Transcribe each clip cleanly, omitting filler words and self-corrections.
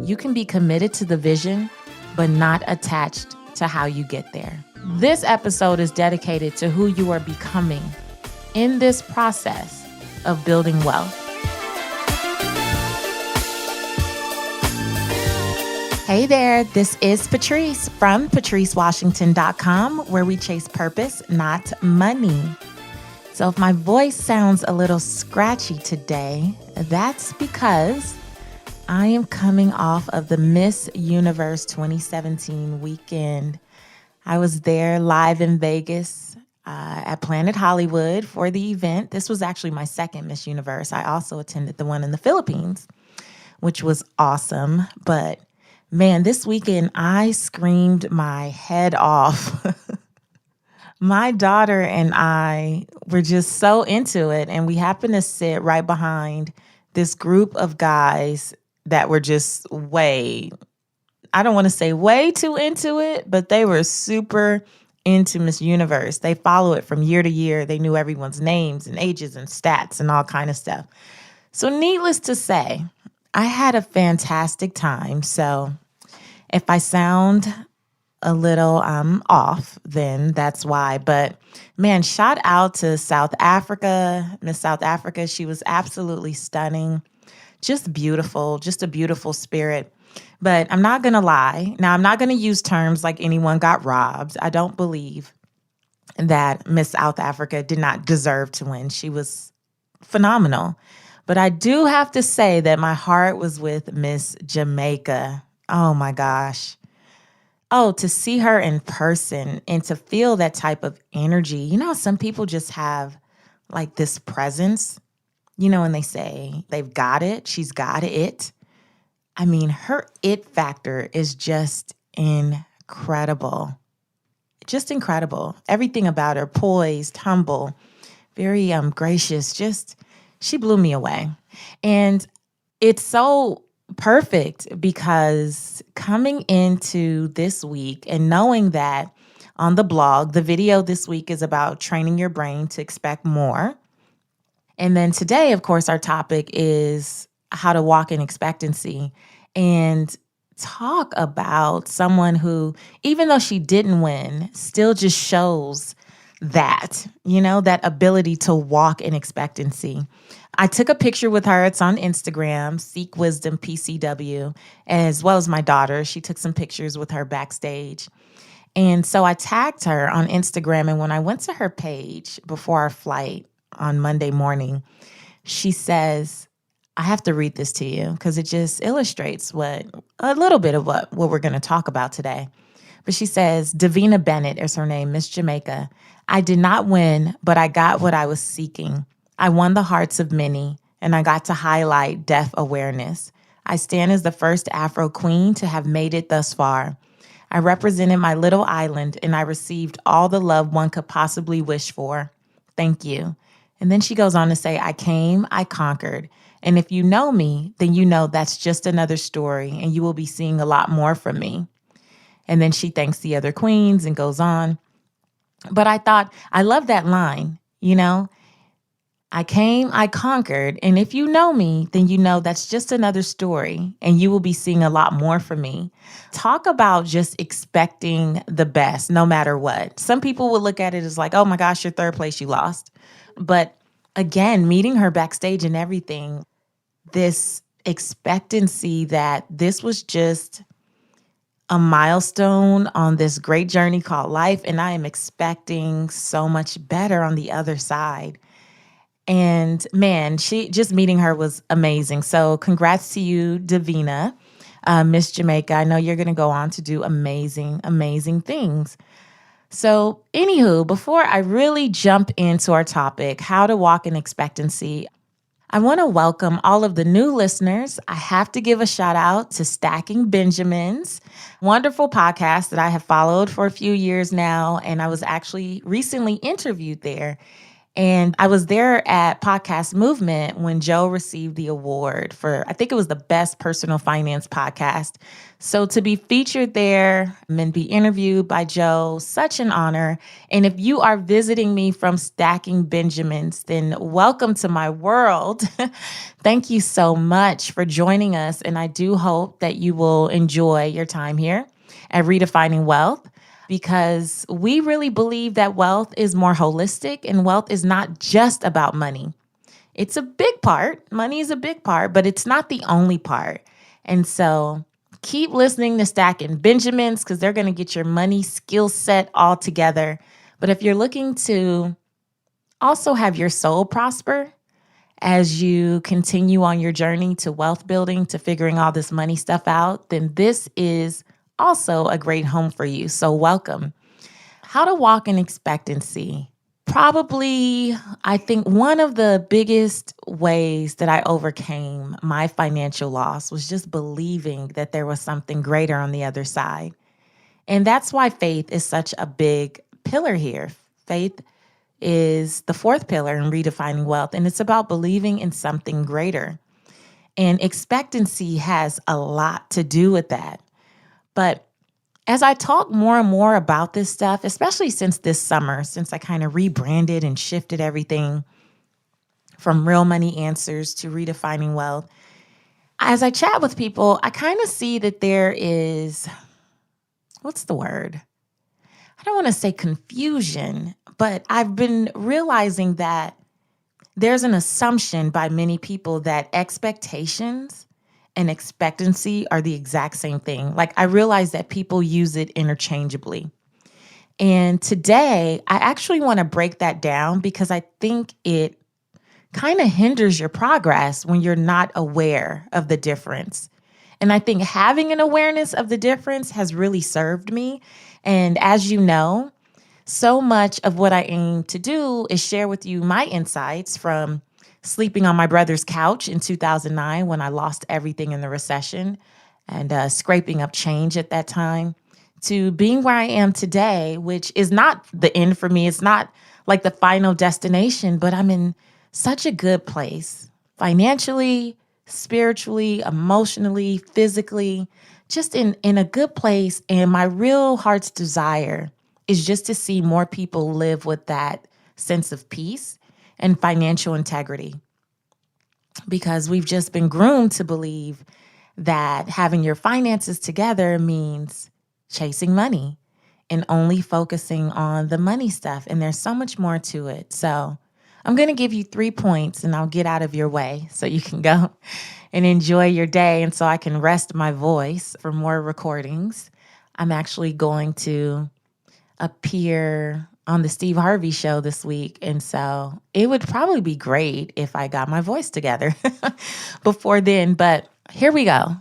You can be committed to the vision, but not attached to how you get there. This episode is dedicated to who you are becoming in this process of building wealth. Hey there, this is Patrice from patricewashington.com, where we chase purpose, not money. So if my voice sounds a little scratchy today, that's because I am coming off of the Miss Universe 2017 weekend. I was there live in Vegas at Planet Hollywood for the event. This was actually my second Miss Universe. I also attended the one in the Philippines, which was awesome. But man, this weekend I screamed my head off. My daughter and I were just so into it, and we happened to sit right behind this group of guys that were just I don't want to say way too into it, but they were super into Miss Universe. They follow it from year to year. They knew everyone's names and ages and stats and all kind of stuff. So needless to say, I had a fantastic time. So if I sound a little off, then that's why. But man, shout out to South Africa, Miss South Africa. She was absolutely stunning. Just beautiful, just a beautiful spirit. But I'm not going to lie. Now, I'm not going to use terms like anyone got robbed. I don't believe that Miss South Africa did not deserve to win. She was phenomenal. But I do have to say that my heart was with Miss Jamaica. Oh my gosh. Oh, to see her in person and to feel that type of energy. You know, some people just have like this presence. You know, when they say they've got it, she's got it. I mean, her it factor is just incredible. Just incredible. Everything about her, poised, humble, very gracious. She blew me away. And it's so perfect because coming into this week and knowing that on the blog, the video this week is about training your brain to expect more. And then today, of course, our topic is how to walk in expectancy and talk about someone who, even though she didn't win, still just shows that, you know, that ability to walk in expectancy. I took a picture with her. It's on Instagram, Seek Wisdom PCW, as well as my daughter. She took some pictures with her backstage. And so I tagged her on Instagram. And when I went to her page before our flight on Monday morning, she says, I have to read this to you because it just illustrates a little bit of what we're going to talk about today. But she says, Davina Bennett is her name, Miss Jamaica. I did not win, but I got what I was seeking. I won the hearts of many, and I got to highlight deaf awareness. I stand as the first Afro queen to have made it thus far. I represented my little island, and I received all the love one could possibly wish for. Thank you. And then she goes on to say, I came, I conquered. And if you know me, then you know that's just another story, and you will be seeing a lot more from me. And then she thanks the other queens and goes on. But I thought, I love that line, you know, I came, I conquered. And if you know me, then you know that's just another story, and you will be seeing a lot more from me. Talk about just expecting the best, no matter what. Some people will look at it as like, oh my gosh, you're third place, you lost. But again, meeting her backstage and everything, this expectancy that this was just a milestone on this great journey called life. And I am expecting so much better on the other side. And man, just meeting her was amazing. So congrats to you, Davina, Miss Jamaica. I know you're going to go on to do amazing, amazing things. So anywho, before I really jump into our topic, how to walk in expectancy, I want to welcome all of the new listeners. I have to give a shout out to Stacking Benjamins, wonderful podcast that I have followed for a few years now. And I was actually recently interviewed there. And I was there at Podcast Movement when Joe received the award for, I think it was the best personal finance podcast. So to be featured there and be interviewed by Joe, such an honor. And if you are visiting me from Stacking Benjamins, then welcome to my world. Thank you so much for joining us. And I do hope that you will enjoy your time here at Redefining Wealth, because we really believe that wealth is more holistic and wealth is not just about money. It's a big part. Money is a big part, but it's not the only part. And so keep listening to Stacking Benjamins, because they're going to get your money skill set all together. But if you're looking to also have your soul prosper as you continue on your journey to wealth building, to figuring all this money stuff out, then this is also a great home for you. So welcome. How to walk in expectancy. Probably, I think one of the biggest ways that I overcame my financial loss was just believing that there was something greater on the other side. And that's why faith is such a big pillar here. Faith is the fourth pillar in redefining wealth, and it's about believing in something greater. And expectancy has a lot to do with that. But as I talk more and more about this stuff, especially since this summer, since I kind of rebranded and shifted everything from Real Money Answers to Redefining Wealth, as I chat with people, I kind of see that there is, what's the word? I don't want to say confusion, but I've been realizing that there's an assumption by many people that expectations and expectancy are the exact same thing. Like, I realize that people use it interchangeably. And today, I actually want to break that down because I think it kind of hinders your progress when you're not aware of the difference. And I think having an awareness of the difference has really served me. And as you know, so much of what I aim to do is share with you my insights from sleeping on my brother's couch in 2009 when I lost everything in the recession and scraping up change at that time, to being where I am today, which is not the end for me. It's not like the final destination, but I'm in such a good place financially, spiritually, emotionally, physically, just in a good place. And my real heart's desire is just to see more people live with that sense of peace and financial integrity, because we've just been groomed to believe that having your finances together means chasing money and only focusing on the money stuff. And there's so much more to it. So I'm going to give you 3 points and I'll get out of your way so you can go and enjoy your day. And so I can rest my voice for more recordings. I'm actually going to appear on the Steve Harvey show this week. And so it would probably be great if I got my voice together before then. But here we go.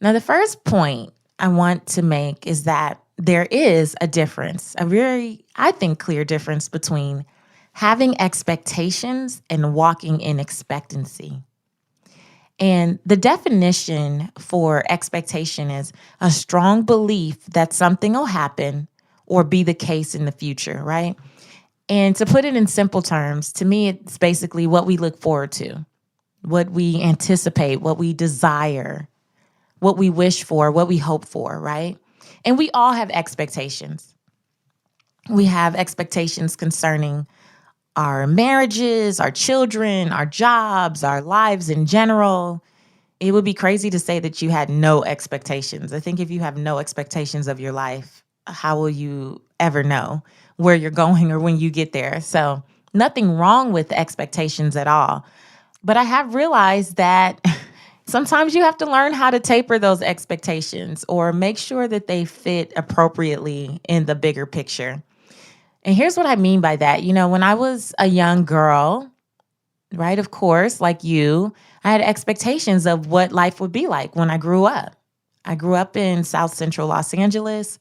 Now, the first point I want to make is that there is a difference, a very, I think, clear difference between having expectations and walking in expectancy. And the definition for expectation is a strong belief that something will happen or be the case in the future, right? And to put it in simple terms, to me, it's basically what we look forward to, what we anticipate, what we desire, what we wish for, what we hope for, right? And we all have expectations. We have expectations concerning our marriages, our children, our jobs, our lives in general. It would be crazy to say that you had no expectations. I think if you have no expectations of your life, how will you ever know where you're going or when you get there? So nothing wrong with expectations at all. But I have realized that sometimes you have to learn how to taper those expectations or make sure that they fit appropriately in the bigger picture. And here's what I mean by that. You know, when I was a young girl, right, of course, like you, I had expectations of what life would be like when I grew up. I grew up in South Central Los Angeles,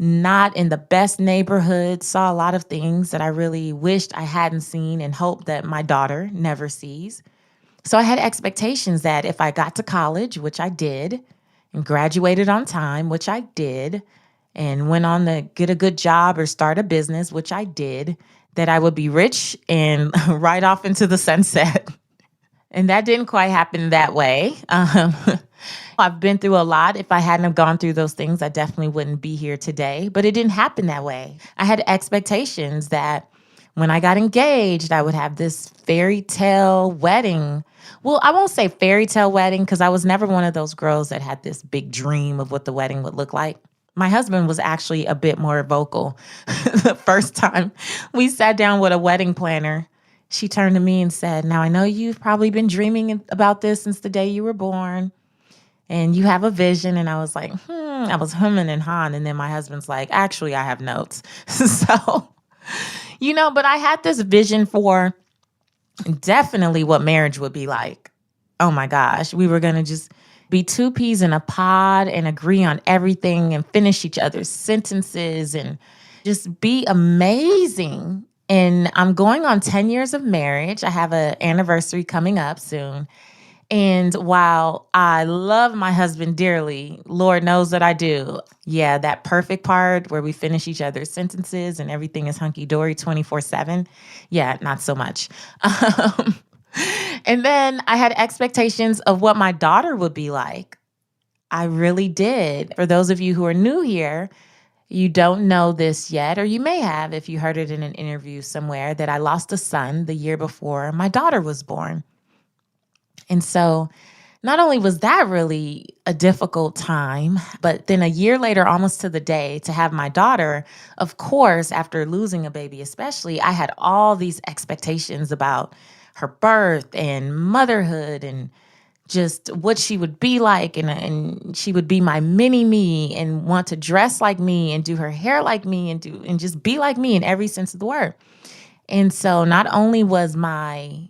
not in the best neighborhood, saw a lot of things that I really wished I hadn't seen and hoped that my daughter never sees. So I had expectations that if I got to college, which I did, and graduated on time, which I did, and went on to get a good job or start a business, which I did, that I would be rich and right off into the sunset. And that didn't quite happen that way. I've been through a lot. If I hadn't have gone through those things, I definitely wouldn't be here today. But it didn't happen that way. I had expectations that when I got engaged, I would have this fairy tale wedding. Well, I won't say fairy tale wedding because I was never one of those girls that had this big dream of what the wedding would look like. My husband was actually a bit more vocal. The first time we sat down with a wedding planner, she turned to me and said, "Now, I know you've probably been dreaming about this since the day you were born, and you have a vision." And I was like, I was humming and hawing. And then my husband's like, "Actually, I have notes." So, but I had this vision for definitely what marriage would be like. Oh my gosh, we were going to just be two peas in a pod and agree on everything and finish each other's sentences and just be amazing. And I'm going on 10 years of marriage. I have an anniversary coming up soon. And while I love my husband dearly, Lord knows that I do. Yeah, that perfect part where we finish each other's sentences and everything is hunky-dory 24/7. Yeah, not so much. And then I had expectations of what my daughter would be like. I really did. For those of you who are new here, you don't know this yet, or you may have if you heard it in an interview somewhere, that I lost a son the year before my daughter was born. And so not only was that really a difficult time, but then a year later, almost to the day, to have my daughter, of course, after losing a baby especially, I had all these expectations about her birth and motherhood and just what she would be like. And she would be my mini me and want to dress like me and do her hair like me and just be like me in every sense of the word. And so not only was my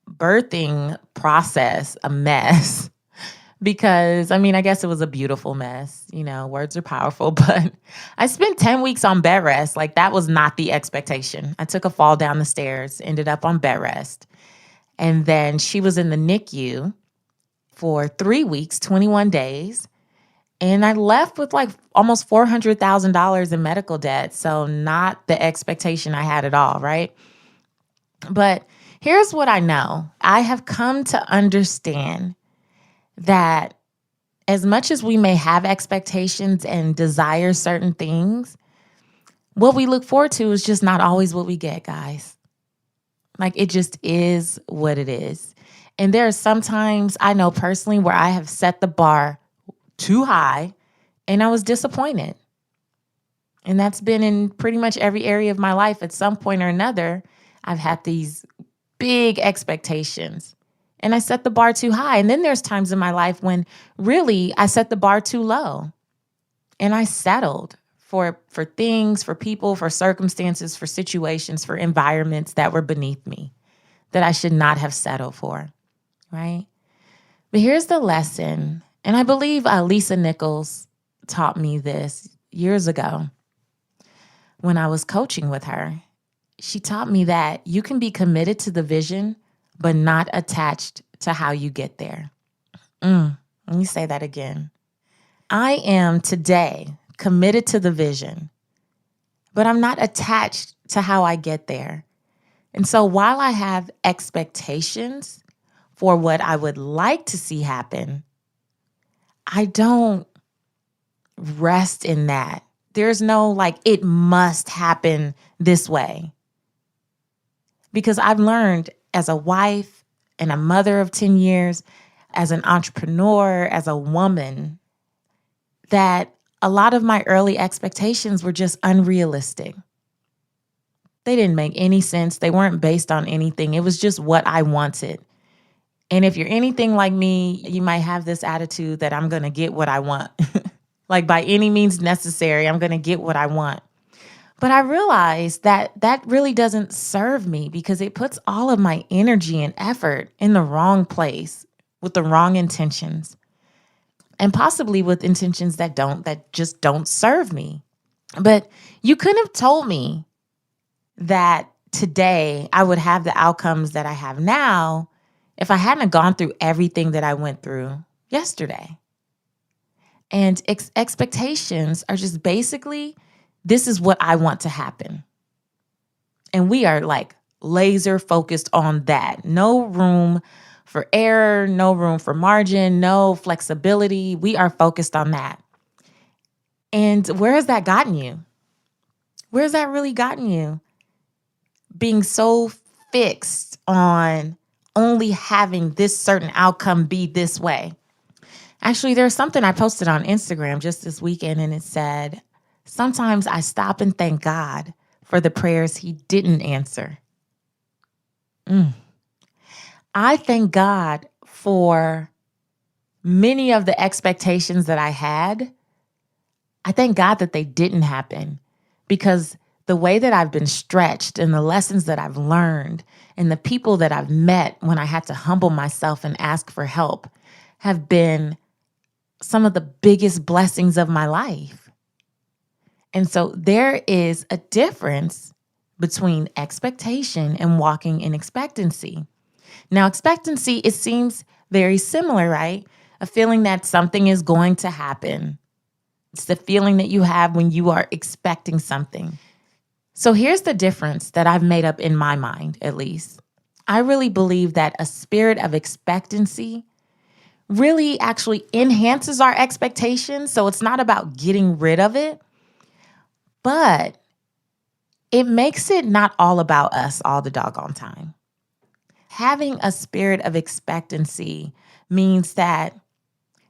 birthing process a mess, because I guess it was a beautiful mess. Words are powerful, but I spent 10 weeks on bed rest. Like, that was not the expectation. I took a fall down the stairs, ended up on bed rest. And then she was in the NICU for 3 weeks, 21 days. And I left with like almost $400,000 in medical debt. So not the expectation I had at all, right? But here's what I know. I have come to understand that as much as we may have expectations and desire certain things, what we look forward to is just not always what we get, guys. Like, it just is what it is. And there are some times I know personally where I have set the bar too high and I was disappointed. And that's been in pretty much every area of my life at some point or another. I've had these big expectations and I set the bar too high. And then there's times in my life when really I set the bar too low and I settled for things, for people, for circumstances, for situations, for environments that were beneath me that I should not have settled for, right? But here's the lesson. And I believe Lisa Nichols taught me this years ago when I was coaching with her. She taught me that you can be committed to the vision, but not attached to how you get there. Let me say that again. I am today committed to the vision, but I'm not attached to how I get there. And so while I have expectations for what I would like to see happen, I don't rest in that. There's no like, it must happen this way. Because I've learned as a wife and a mother of 10 years, as an entrepreneur, as a woman, that a lot of my early expectations were just unrealistic. They didn't make any sense. They weren't based on anything. It was just what I wanted. And if you're anything like me, you might have this attitude that I'm going to get what I want. Like, by any means necessary, I'm going to get what I want. But I realized that that really doesn't serve me because it puts all of my energy and effort in the wrong place with the wrong intentions. And possibly with intentions that just don't serve me. But you couldn't have told me that today I would have the outcomes that I have now if I hadn't gone through everything that I went through yesterday. And expectations are just basically, this is what I want to happen. And we are like laser focused on that. No room for error, no room for margin, no flexibility. We are focused on that. And where has that gotten you? Where has that really gotten you? Being so fixed on only having this certain outcome be this way. Actually, there's something I posted on Instagram just this weekend, and it said, sometimes I stop and thank God for the prayers he didn't answer. I thank God for many of the expectations that I had. I thank God that they didn't happen, because the way that I've been stretched and the lessons that I've learned and the people that I've met when I had to humble myself and ask for help have been some of the biggest blessings of my life. And so there is a difference between expectation and walking in expectancy. Now, expectancy, it seems very similar, right? A feeling that something is going to happen. It's the feeling that you have when you are expecting something. So here's the difference that I've made up in my mind, at least. I really believe that a spirit of expectancy really actually enhances our expectations. So it's not about getting rid of it, but it makes it not all about us all the doggone time. Having a spirit of expectancy means that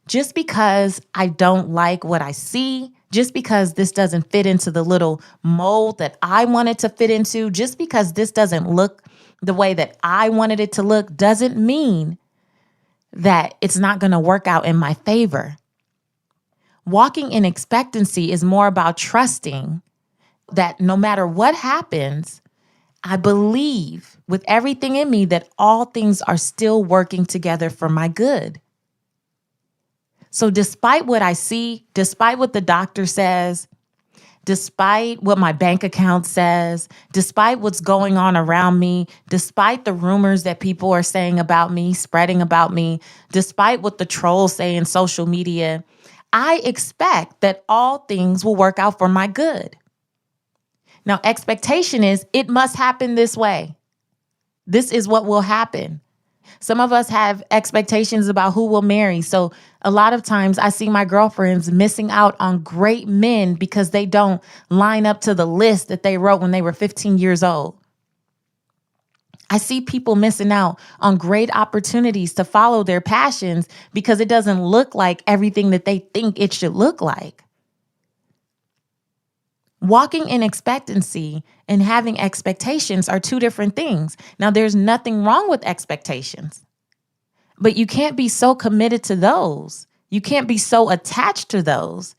just because I don't like what I see, just because this doesn't fit into the little mold that I want it to fit into, just because this doesn't look the way that I wanted it to look, doesn't mean that it's not going to work out in my favor. Walking in expectancy is more about trusting that no matter what happens, I believe with everything in me that all things are still working together for my good. So despite what I see, despite what the doctor says, despite what my bank account says, despite what's going on around me, despite the rumors that people are saying about me, spreading about me, despite what the trolls say in social media, I expect that all things will work out for my good. Now, expectation is it must happen this way. This is what will happen. Some of us have expectations about who we'll marry. So a lot of times I see my girlfriends missing out on great men because they don't line up to the list that they wrote when they were 15 years old. I see people missing out on great opportunities to follow their passions because it doesn't look like everything that they think it should look like. Walking in expectancy and having expectations are two different things. Now, there's nothing wrong with expectations, but you can't be so committed to those. You can't be so attached to those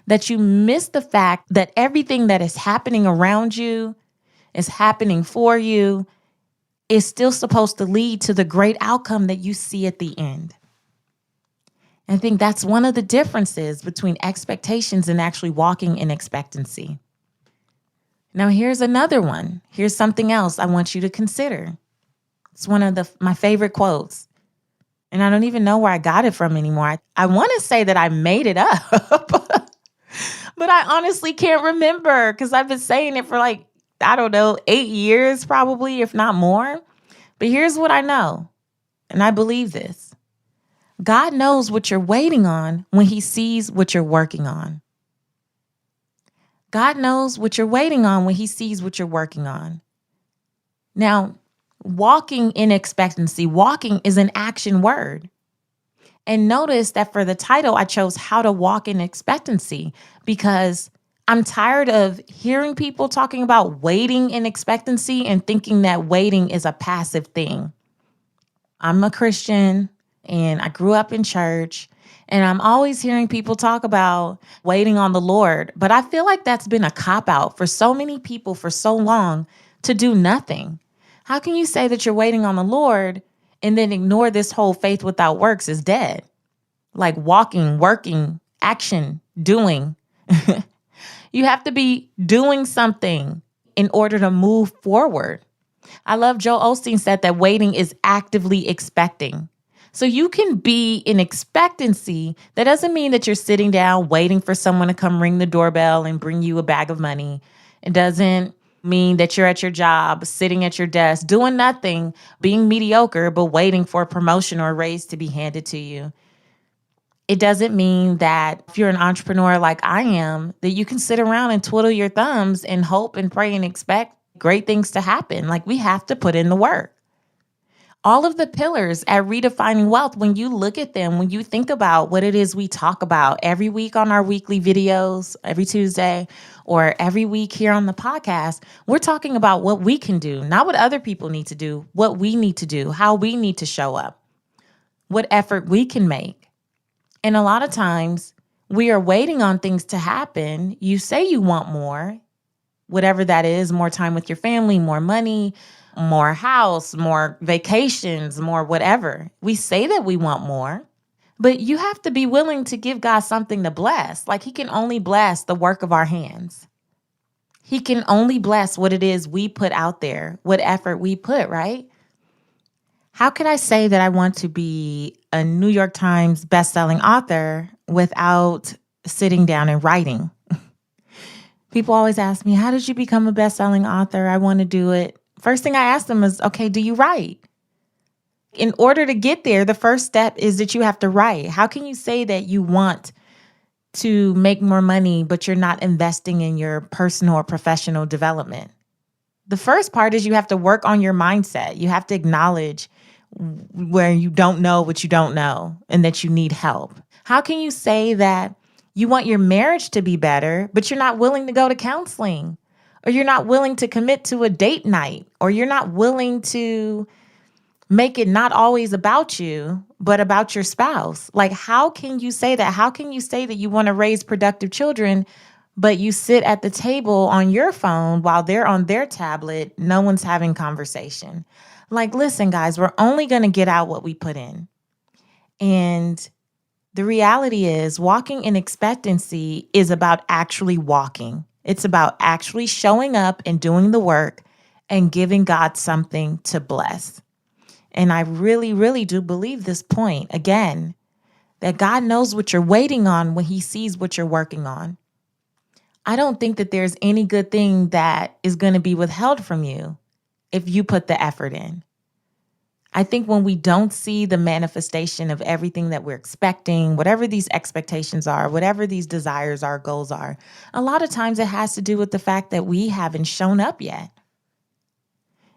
that you miss the fact that everything that is happening around you, is happening for you, is still supposed to lead to the great outcome that you see at the end. I think that's one of the differences between expectations and actually walking in expectancy. Now, here's another one. Here's something else I want you to consider. It's one of my favorite quotes, and I don't even know where I got it from anymore. I want to say that I made it up, but I honestly can't remember because I've been saying it for 8 years probably, if not more. But here's what I know, and I believe this. God knows what you're waiting on when he sees what you're working on. God knows what you're waiting on when he sees what you're working on. Now, walking in expectancy, walking is an action word. And notice that for the title, I chose How to Walk in Expectancy because I'm tired of hearing people talking about waiting in expectancy and thinking that waiting is a passive thing. I'm a Christian. And I grew up in church, and I'm always hearing people talk about waiting on the Lord. But I feel like that's been a cop-out for so many people for so long to do nothing. How can you say that you're waiting on the Lord and then ignore this whole faith without works is dead? Like walking, working, action, doing. You have to be doing something in order to move forward. I love Joel Osteen said that waiting is actively expecting. So you can be in expectancy. That doesn't mean that you're sitting down waiting for someone to come ring the doorbell and bring you a bag of money. It doesn't mean that you're at your job, sitting at your desk, doing nothing, being mediocre, but waiting for a promotion or a raise to be handed to you. It doesn't mean that if you're an entrepreneur like I am, that you can sit around and twiddle your thumbs and hope and pray and expect great things to happen. Like, we have to put in the work. All of the pillars at Redefining Wealth, when you look at them, when you think about what it is we talk about every week on our weekly videos, every Tuesday, or every week here on the podcast, we're talking about what we can do, not what other people need to do, what we need to do, how we need to show up, what effort we can make. And a lot of times we are waiting on things to happen. You say you want more, whatever that is, more time with your family, more money, more house, more vacations, more whatever. We say that we want more, but you have to be willing to give God something to bless. Like, he can only bless the work of our hands. He can only bless what it is we put out there, what effort we put, right? How could I say that I want to be a New York Times bestselling author without sitting down and writing? People always ask me, how did you become a bestselling author? I want to do it. First thing I ask them is, okay, do you write? In order to get there, the first step is that you have to write. How can you say that you want to make more money, but you're not investing in your personal or professional development? The first part is you have to work on your mindset. You have to acknowledge where you don't know what you don't know and that you need help. How can you say that you want your marriage to be better, but you're not willing to go to counseling, or you're not willing to commit to a date night, or you're not willing to make it not always about you, but about your spouse? Like, how can you say that? How can you say that you want to raise productive children, but you sit at the table on your phone while they're on their tablet? No one's having conversation. Like, listen, guys, we're only going to get out what we put in. And the reality is, walking in expectancy is about actually walking. It's about actually showing up and doing the work and giving God something to bless. And I really, really do believe this point, again, that God knows what you're waiting on when he sees what you're working on. I don't think that there's any good thing that is going to be withheld from you if you put the effort in. I think when we don't see the manifestation of everything that we're expecting, whatever these expectations are, whatever these desires are, goals are, a lot of times it has to do with the fact that we haven't shown up yet.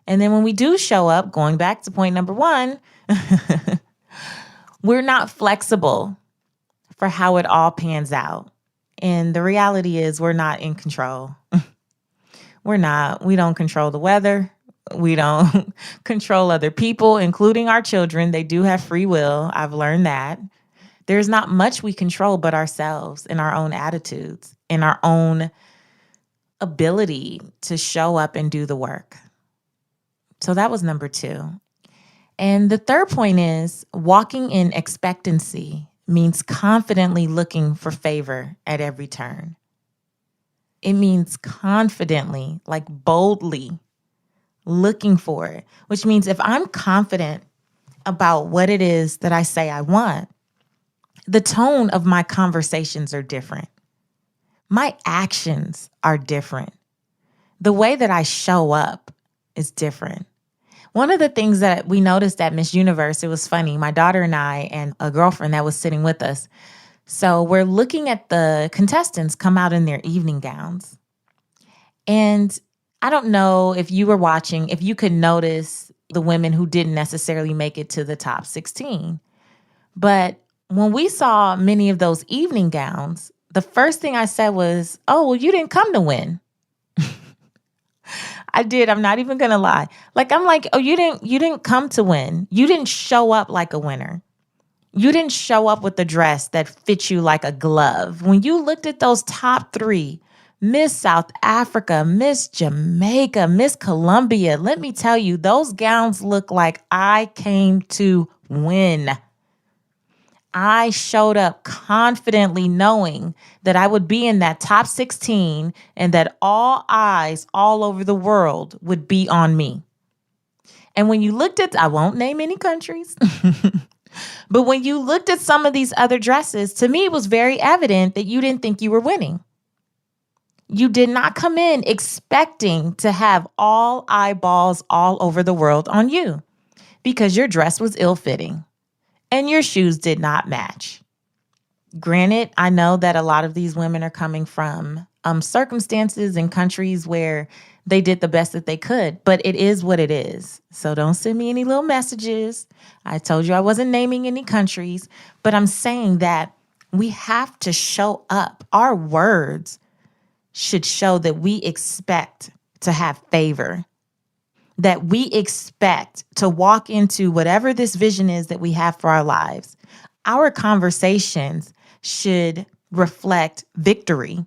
And then when we do show up, going back to point number one, we're not flexible for how it all pans out. And the reality is, we're not in control. We're not. We don't control the weather. We don't control other people, including our children. They do have free will. I've learned that. There's not much we control but ourselves and our own attitudes and our own ability to show up and do the work. So that was number 2. And the third point is, walking in expectancy means confidently looking for favor at every turn. It means confidently, like boldly, looking for it, which means if I'm confident about what it is that I say I want, the tone of my conversations are different. My actions are different. The way that I show up is different. One of the things that we noticed at Miss Universe, it was funny, my daughter and I and a girlfriend that was sitting with us. So we're looking at the contestants come out in their evening gowns. And I don't know if you were watching, if you could notice the women who didn't necessarily make it to the top 16. But when we saw many of those evening gowns, the first thing I said was, oh, well, you didn't come to win. I did. I'm not even going to lie. I'm like, oh, you didn't come to win. You didn't show up like a winner. You didn't show up with a dress that fits you like a glove. When you looked at those top 3, Miss South Africa, Miss Jamaica, Miss Colombia, let me tell you, those gowns look like I came to win. I showed up confidently knowing that I would be in that top 16 and that all eyes all over the world would be on me. And when you looked at, I won't name any countries, but when you looked at some of these other dresses, to me, it was very evident that you didn't think you were winning. You did not come in expecting to have all eyeballs all over the world on you because your dress was ill-fitting and your shoes did not match. Granted, I know that a lot of these women are coming from circumstances and countries where they did the best that they could, but it is what it is. So don't send me any little messages. I told you I wasn't naming any countries, but I'm saying that we have to show up. Our words should show that we expect to have favor, that we expect to walk into whatever this vision is that we have for our lives. Our conversations should reflect victory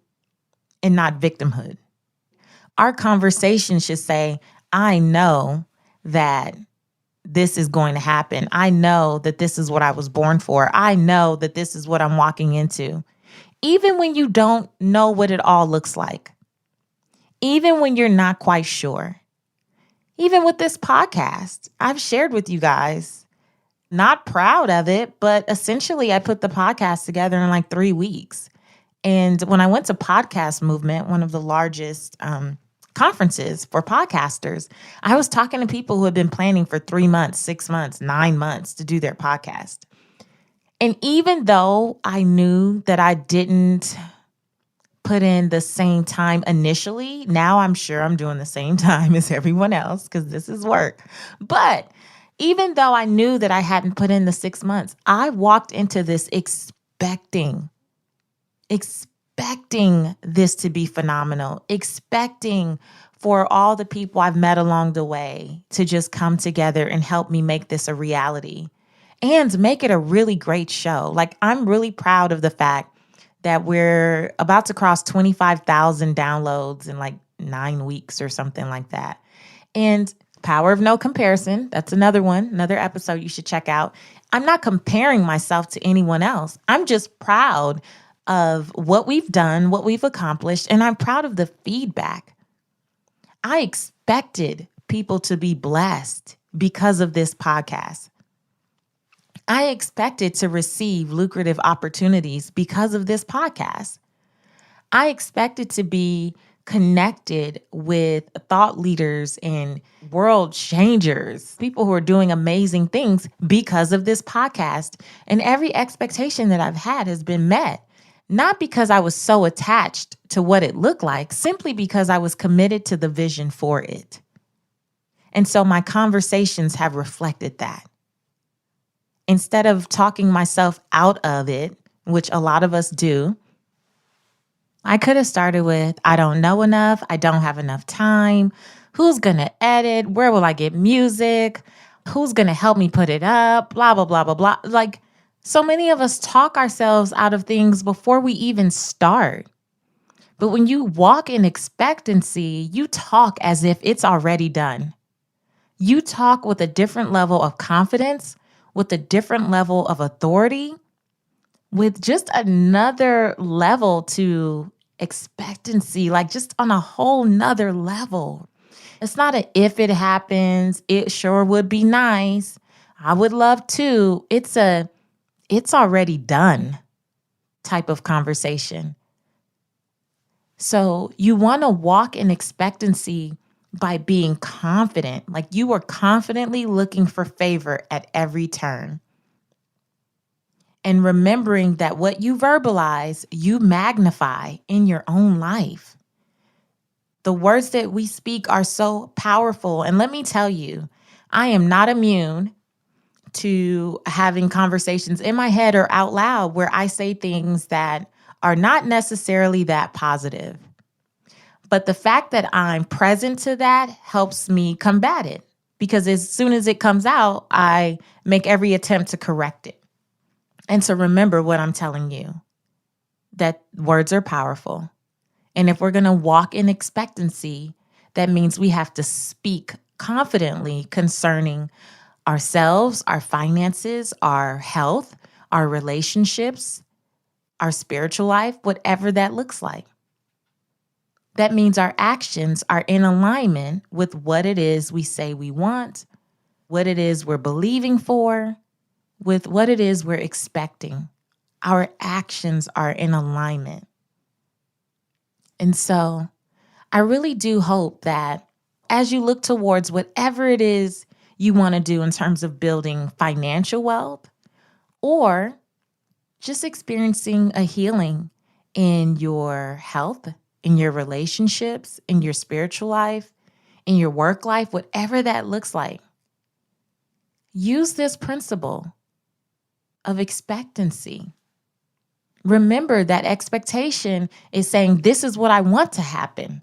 and not victimhood. Our conversation should say, I know that this is going to happen. I know that this is what I was born for. I know that this is what I'm walking into. Even when you don't know what it all looks like, even when you're not quite sure, even with this podcast, I've shared with you guys, not proud of it, but essentially I put the podcast together in like 3 weeks. And when I went to Podcast Movement, one of the largest conferences for podcasters, I was talking to people who had been planning for 3 months, 6 months, 9 months to do their podcast. And even though I knew that I didn't put in the same time initially, now I'm sure I'm doing the same time as everyone else because this is work. But even though I knew that I hadn't put in the 6 months, I walked into this expecting this to be phenomenal, expecting for all the people I've met along the way to just come together and help me make this a reality and make it a really great show. Like, I'm really proud of the fact that we're about to cross 25,000 downloads in like 9 weeks or something like that. And Power of No Comparison, that's another one, another episode you should check out. I'm not comparing myself to anyone else. I'm just proud of what we've done, what we've accomplished, and I'm proud of the feedback. I expected people to be blessed because of this podcast. I expected to receive lucrative opportunities because of this podcast. I expected to be connected with thought leaders and world changers, people who are doing amazing things because of this podcast. And every expectation that I've had has been met, not because I was so attached to what it looked like, simply because I was committed to the vision for it. And so my conversations have reflected that. Instead of talking myself out of it, which a lot of us do, I could have started with, I don't know enough. I don't have enough time. Who's going to edit? Where will I get music? Who's going to help me put it up? Blah, blah, blah, blah, blah. Like, so many of us talk ourselves out of things before we even start. But when you walk in expectancy, you talk as if it's already done. You talk with a different level of confidence, with a different level of authority, with just another level to expectancy, like just on a whole nother level. It's not a if it happens, it sure would be nice, I would love to. It's already done type of conversation. So you want to walk in expectancy by being confident, like you are confidently looking for favor at every turn. And remembering that what you verbalize, you magnify in your own life. The words that we speak are so powerful. And let me tell you, I am not immune to having conversations in my head or out loud where I say things that are not necessarily that positive. But the fact that I'm present to that helps me combat it, because as soon as it comes out, I make every attempt to correct it. And to remember what I'm telling you, that words are powerful. And if we're going to walk in expectancy, that means we have to speak confidently concerning ourselves, our finances, our health, our relationships, our spiritual life, whatever that looks like. That means our actions are in alignment with what it is we say we want, what it is we're believing for, with what it is we're expecting. Our actions are in alignment. And so I really do hope that as you look towards whatever it is you want to do in terms of building financial wealth or just experiencing a healing in your health, in your relationships, in your spiritual life, in your work life, whatever that looks like, use this principle of expectancy. Remember that expectation is saying, this is what I want to happen,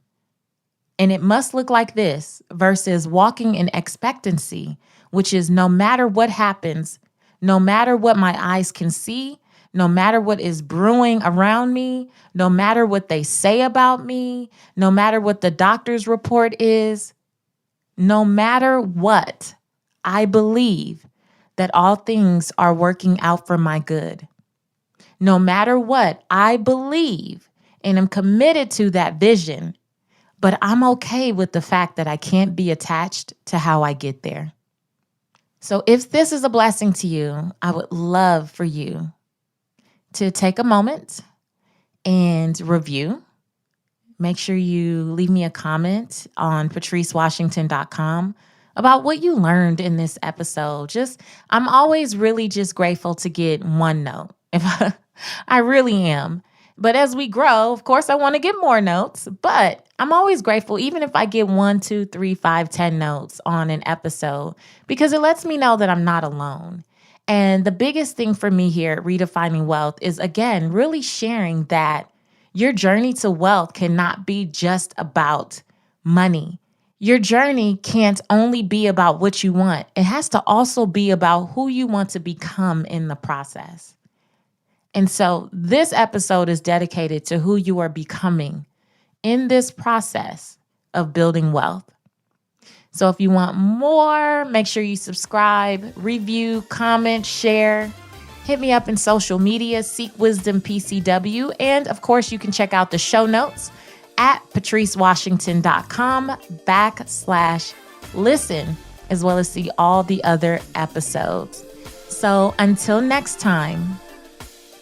and it must look like this, versus walking in expectancy, which is no matter what happens, no matter what my eyes can see, no matter what is brewing around me, no matter what they say about me, no matter what the doctor's report is, no matter what, I believe that all things are working out for my good. No matter what, I believe and am committed to that vision, but I'm okay with the fact that I can't be attached to how I get there. So if this is a blessing to you, I would love for you to take a moment and review. Make sure you leave me a comment on patricewashington.com about what you learned in this episode. I'm always really just grateful to get one note. I really am. But as we grow, of course, I want to get more notes, but I'm always grateful, even if I get 1, 2, 3, 5, 10 notes on an episode, because it lets me know that I'm not alone. And the biggest thing for me here at Redefining Wealth is, again, really sharing that your journey to wealth cannot be just about money. Your journey can't only be about what you want. It has to also be about who you want to become in the process. And so this episode is dedicated to who you are becoming in this process of building wealth. So if you want more, make sure you subscribe, review, comment, share. Hit me up in social media, Seek Wisdom PCW. And of course, you can check out the show notes at patricewashington.com/listen, as well as see all the other episodes. So until next time,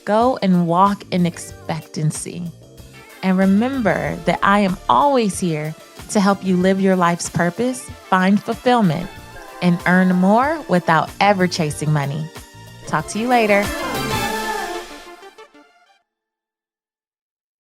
go and walk in expectancy. And remember that I am always here to help you live your life's purpose, find fulfillment, and earn more without ever chasing money. Talk to you later.